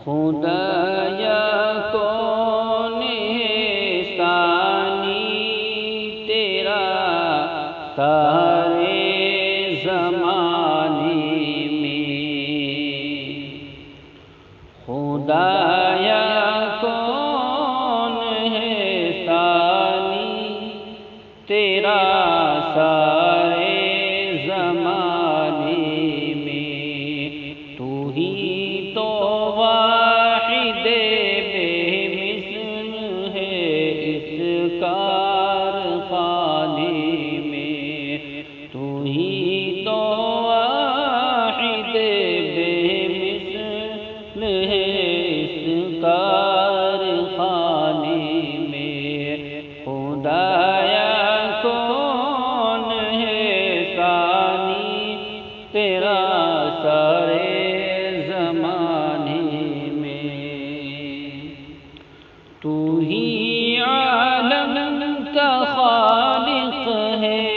خدایا کون ہے ثانی تیرا سارے زمانے میں؟ خدایا کون ہے ثانی تیرا سارے زمانے میں؟ تو ہی تو واحد بے مثل ہے اس کارخانے میں۔ تو ہی تو واحد بے مثل ہے اس کارخانے میں۔ خدایا کون ہے ثانی تیرا سارے زمانے میں؟ تو ہی عالم کا خالق ہے،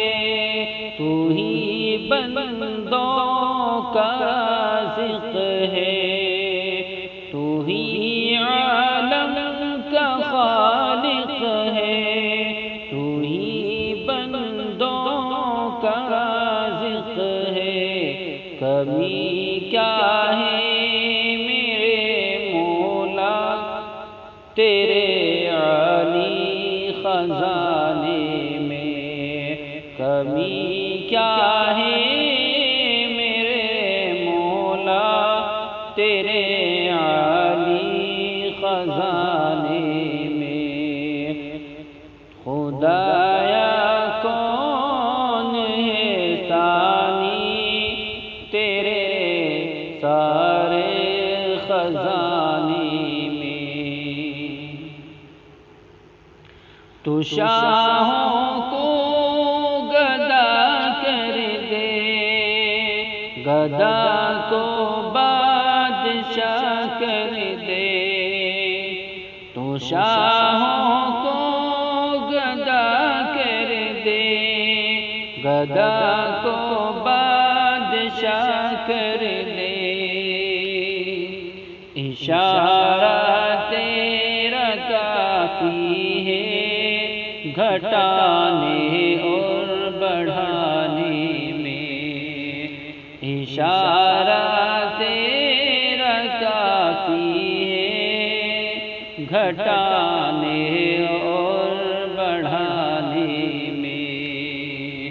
تو ہی بندوں کا رازق ہے۔ تو ہی عالم کا خالق ہے، تو ہی بندوں کا رازق ہے۔ کمی کیا ہے میرے مولا تیرے عالی خزانے میں؟ کمی کیا ہے میرے مولا تیرے عالی خزانے میں؟ خدایا کون ہے ثانی تیرے سارے خزانے میں؟ تو شاہوں کو گدا کر دے، گدا کو بادشاہ کر دے۔ تو شاہوں کو گدا کر دے، گدا کو بادشاہ کر دے۔ اشارہ تیرا کافی ہے گھٹانے اور بڑھانے میں۔ اشارہ تیرا کافی ہے گھٹانے اور بڑھانے میں۔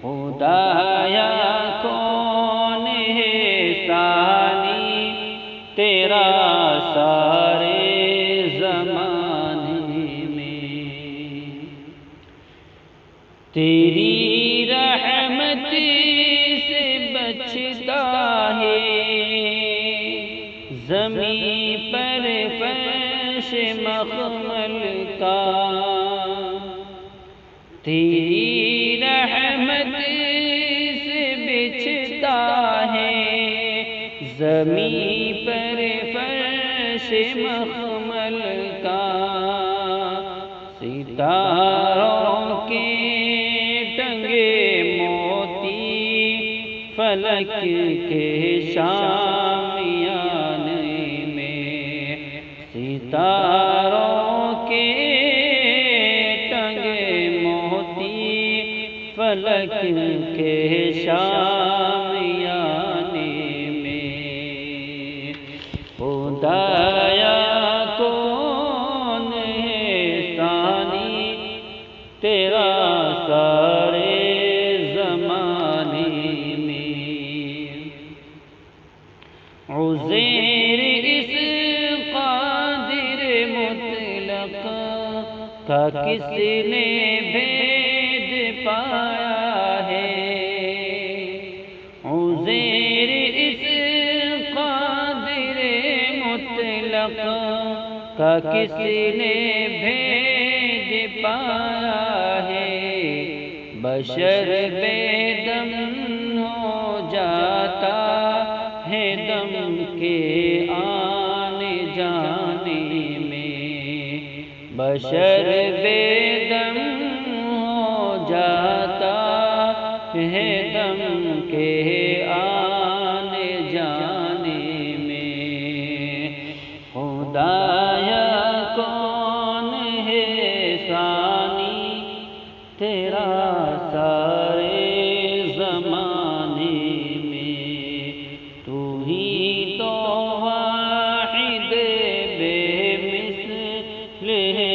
خدایا کون ہے ثانی تیرا سارے زمانے میں؟ تیری رحمت سے بچتا ہے زمین پر فرش مخمل کا۔ تیری رحمت سے بچتا ہے زمین پر فرش مخمل کا۔ ستاروں کے ٹنگے موتی فلک کے شامیانے میں۔ ستاروں کے ٹنگے موتی فلک کے شامیانے میں۔ خدایا کون ہے ثانی تیرا سارے زمانے میں؟ عزیر اس قادر مطلق کا کس نے بھید پایا ہے؟ عزیر اس قادر مطلق کا کس نے بھید پایا ہے؟ بشر بے دم ہو جاتا ہے دم کے آنے جانے میں۔ بشر بے دم ہو جاتا ہے دم کے آنے جانے میں۔ خدایا کون ہے ثانی تیرا سارے زمانے میں، تو ہی تو واحد بے مثل ہے